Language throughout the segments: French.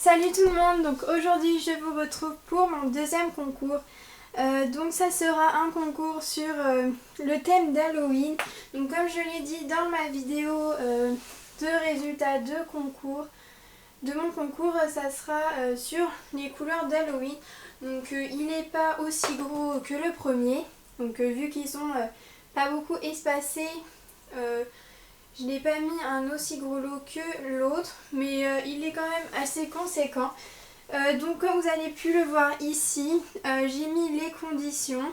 Salut tout le monde, donc aujourd'hui je vous retrouve pour mon deuxième concours. Donc ça sera un concours sur le thème d'Halloween. Donc comme je l'ai dit dans ma vidéo de résultats de concours, de mon concours, ça sera sur les couleurs d'Halloween. Donc il n'est pas aussi gros que le premier. Donc vu qu'ils sont pas beaucoup espacés, je n'ai pas mis un aussi gros lot que l'autre, mais il est quand même assez conséquent. Donc comme vous avez pu le voir ici, j'ai mis les conditions.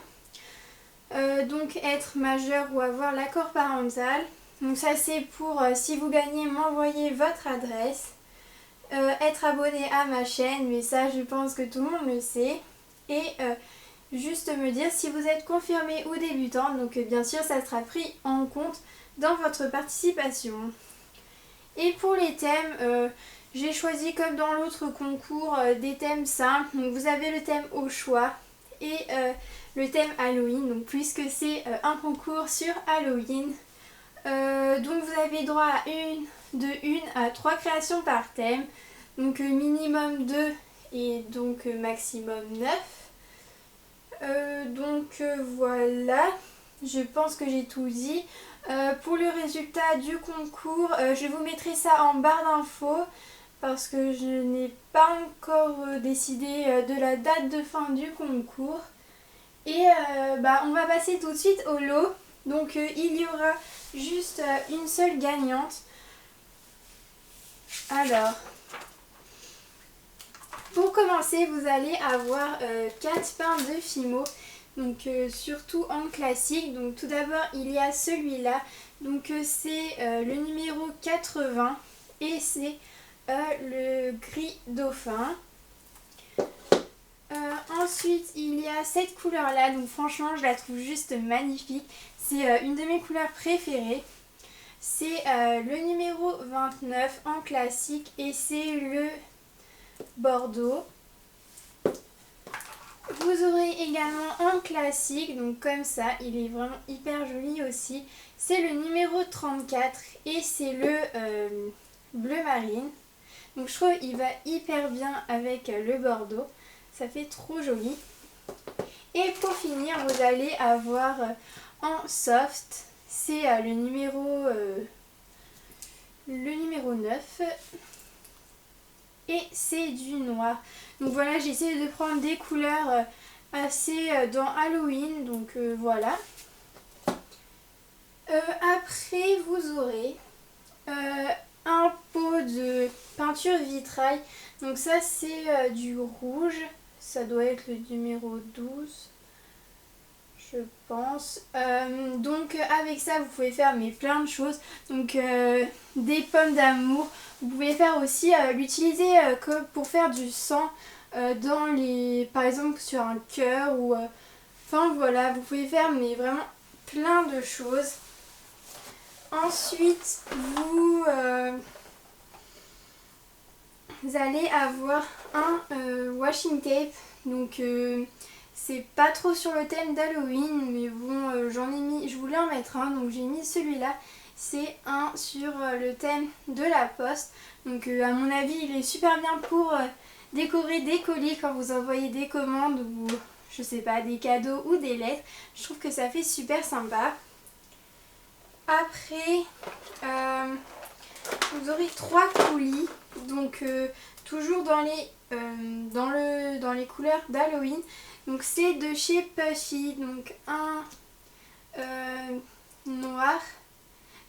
Donc être majeur ou avoir l'accord parental. Donc ça c'est pour si vous gagnez m'envoyer votre adresse. Être abonné à ma chaîne, mais ça je pense que tout le monde le sait. Et juste me dire si vous êtes confirmé ou débutant. Donc bien sûr ça sera pris en compte dans votre participation. Et pour les thèmes, j'ai choisi comme dans l'autre concours des thèmes simples. Donc vous avez le thème au choix et le thème Halloween, donc puisque c'est un concours sur Halloween. Donc vous avez droit à de 1 à 3 créations par thème, donc minimum 2 et donc maximum 9. Donc voilà, je pense que j'ai tout dit. Pour le résultat du concours, je vous mettrai ça en barre d'infos parce que je n'ai pas encore décidé de la date de fin du concours. Et on va passer tout de suite au lot. Donc il y aura juste une seule gagnante. Alors, pour commencer, vous allez avoir 4 pains de Fimo. Donc surtout en classique. Donc tout d'abord il y a celui-là. Donc c'est le numéro 80 et c'est le gris dauphin. Ensuite il y a cette couleur là, donc franchement je la trouve juste magnifique. C'est une de mes couleurs préférées. C'est le numéro 29 en classique et c'est le bordeaux. Vous aurez également un classique, donc comme ça, il est vraiment hyper joli aussi. C'est le numéro 34 et c'est le bleu marine. Donc je trouve qu'il va hyper bien avec le bordeaux. Ça fait trop joli. Et pour finir, vous allez avoir en soft, c'est le numéro 9. Et c'est du noir. Donc voilà, j'ai essayé de prendre des couleurs assez dans Halloween. Donc voilà. Après, vous aurez un pot de peinture vitrail. Donc ça, c'est du rouge. Ça doit être le numéro 12. Je pense. Donc avec ça vous pouvez faire plein de choses. Donc des pommes d'amour. Vous pouvez faire aussi l'utiliser pour faire du sang dans les, par exemple sur un cœur ou enfin voilà, vous pouvez faire vraiment plein de choses. Ensuite vous allez avoir un washing tape. Donc c'est pas trop sur le thème d'Halloween, mais bon, j'en ai mis, je voulais en mettre un, donc j'ai mis celui-là. C'est un sur le thème de la poste. Donc à mon avis, il est super bien pour décorer des colis quand vous envoyez des commandes ou je sais pas, des cadeaux ou des lettres. Je trouve que ça fait super sympa. Après, vous aurez 3 coulis, donc toujours dans les couleurs d'Halloween. Donc c'est de chez Puffy, donc un noir.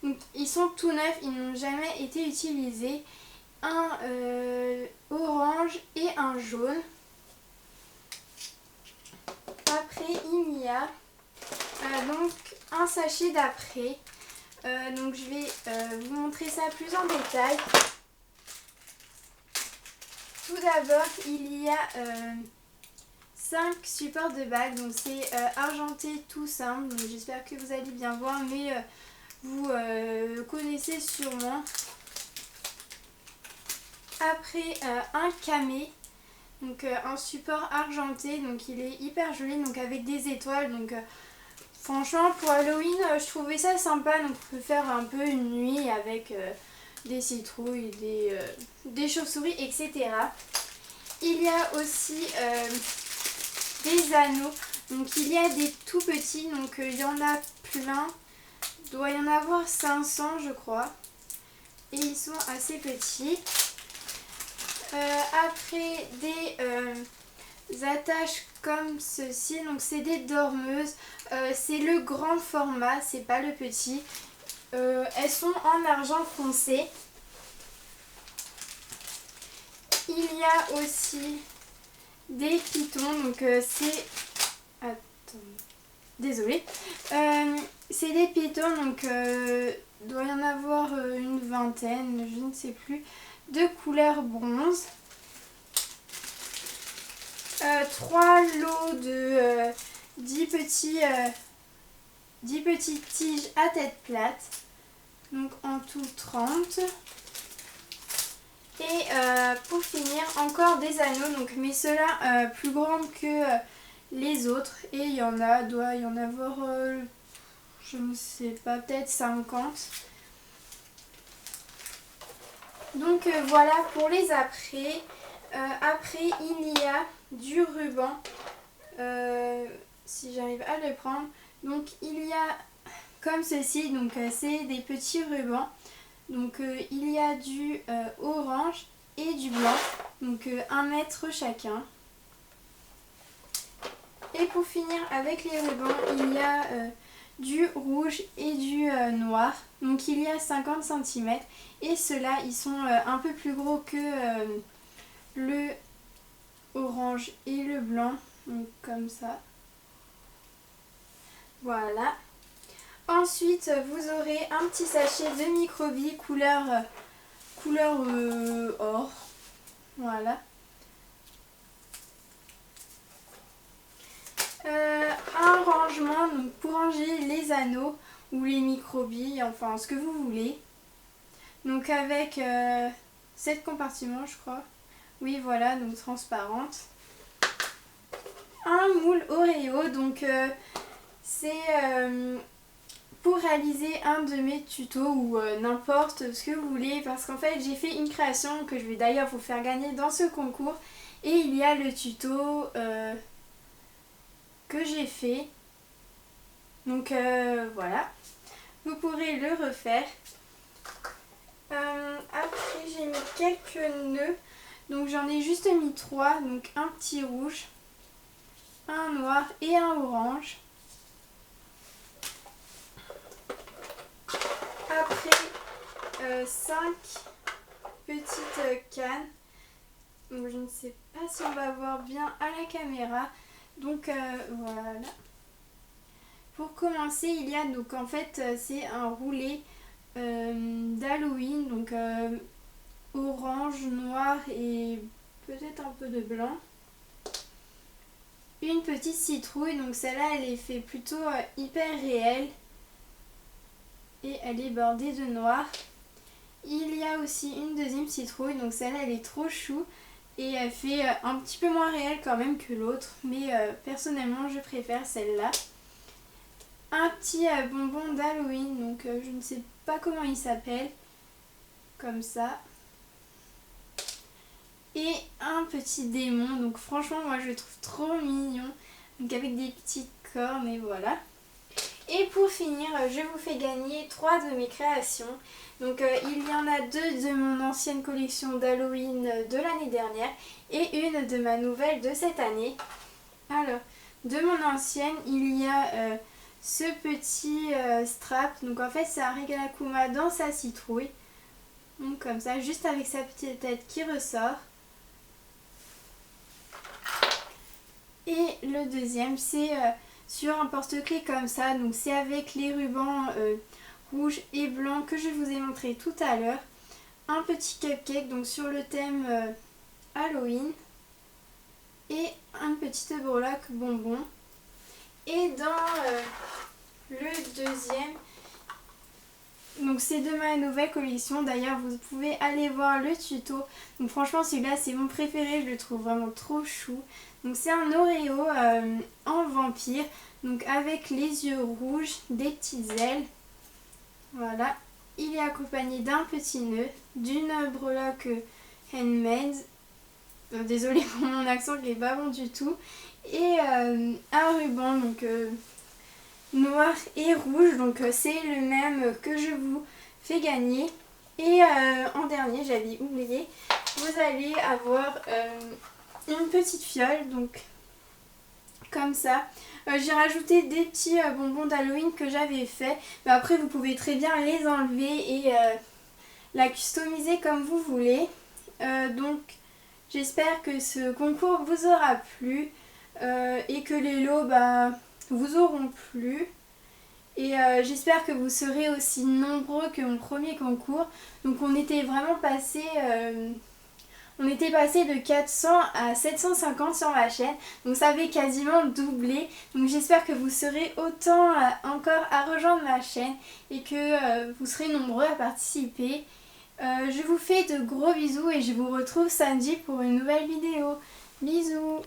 Donc ils sont tout neufs, ils n'ont jamais été utilisés. Un orange et un jaune. Après il y a donc un sachet d'après. Donc je vais vous montrer ça plus en détail. Tout d'abord il y a 5 supports de bagues, donc c'est argenté tout simple, donc j'espère que vous allez bien voir, mais vous connaissez sûrement. Après un camé, donc un support argenté, donc il est hyper joli, donc avec des étoiles, donc franchement pour Halloween je trouvais ça sympa, donc on peut faire un peu une nuit avec des citrouilles, des chauves-souris, etc. Il y a aussi des anneaux. Donc il y a des tout petits, donc il y en a plein. Il doit y en avoir 500 je crois. Et ils sont assez petits. Après des attaches comme ceci, donc c'est des dormeuses. C'est le grand format, c'est pas le petit. Elles sont en argent foncé. Il y a aussi des pitons, donc c'est... Attends, désolée. C'est des pitons, donc il doit y en avoir une vingtaine, je ne sais plus, de couleur bronze. 3 lots de 10 petites tiges à tête plate, donc en tout 30. Et pour finir, encore des anneaux, donc, mais ceux-là plus grands que les autres. Et il y en a, doit y en avoir, je ne sais pas, peut-être 50. Donc voilà pour les après. Après, il y a du ruban, si j'arrive à le prendre. Donc il y a comme ceci, donc c'est des petits rubans. Donc il y a du orange et du blanc, donc 1 mètre chacun. Et pour finir avec les rubans, il y a du rouge et du noir. Donc il y a 50 cm. Et ceux-là, ils sont un peu plus gros que le orange et le blanc. Donc comme ça. Voilà. Ensuite, vous aurez un petit sachet de microbilles couleur or. Voilà. Un rangement donc pour ranger les anneaux ou les microbilles, enfin ce que vous voulez. Donc avec 7 compartiments, je crois. Oui, voilà, donc transparente. Un moule Oreo, donc c'est pour réaliser un de mes tutos ou n'importe ce que vous voulez, parce qu'en fait j'ai fait une création que je vais d'ailleurs vous faire gagner dans ce concours, et il y a le tuto que j'ai fait, donc voilà, vous pourrez le refaire. Après j'ai mis quelques nœuds, donc j'en ai juste mis 3, donc un petit rouge, un noir et un orange. Après 5 petites cannes, donc je ne sais pas si on va voir bien à la caméra, donc voilà. Pour commencer, il y a donc en fait c'est un roulé d'Halloween, donc orange, noir et peut-être un peu de blanc. Une petite citrouille, donc celle-là elle est fait plutôt hyper réelle et elle est bordée de noir. Il y a aussi une deuxième citrouille, donc celle-là elle est trop chou et elle fait un petit peu moins réelle quand même que l'autre, mais personnellement je préfère celle-là. Un petit bonbon d'Halloween, donc je ne sais pas comment il s'appelle, comme ça. Et un petit démon, donc franchement moi je le trouve trop mignon, donc avec des petites cornes et voilà. Et pour finir, je vous fais gagner 3 de mes créations. Donc il y en a 2 de mon ancienne collection d'Halloween de l'année dernière et une de ma nouvelle de cette année. Alors, de mon ancienne, il y a ce petit strap. Donc en fait c'est un Regalakuma dans sa citrouille. Donc comme ça, juste avec sa petite tête qui ressort. Et le deuxième c'est sur un porte-clés comme ça, donc c'est avec les rubans rouge et blanc que je vous ai montré tout à l'heure. Un petit cupcake donc sur le thème Halloween et un petit breloque bonbon. Et dans le deuxième, donc c'est de ma nouvelle collection, d'ailleurs vous pouvez aller voir le tuto. Donc franchement celui-là c'est mon préféré, je le trouve vraiment trop chou. Donc c'est un Oreo en vampire, donc avec les yeux rouges, des petites ailes. Voilà. il est accompagné d'un petit nœud, d'une breloque handmade, désolée pour mon accent qui n'est pas bon du tout, et un ruban donc noir et rouge, donc c'est le même que je vous fais gagner. Et en dernier, j'avais oublié, vous allez avoir une petite fiole, donc comme ça. J'ai rajouté des petits bonbons d'Halloween que j'avais fait, mais après vous pouvez très bien les enlever et la customiser comme vous voulez. Donc j'espère que ce concours vous aura plu et que les lots vous auront plu. Et j'espère que vous serez aussi nombreux que mon premier concours. Donc on était vraiment passé de 400 à 750 sur ma chaîne. Donc ça avait quasiment doublé. Donc j'espère que vous serez autant encore à rejoindre ma chaîne et que vous serez nombreux à participer. Je vous fais de gros bisous et je vous retrouve samedi pour une nouvelle vidéo. Bisous!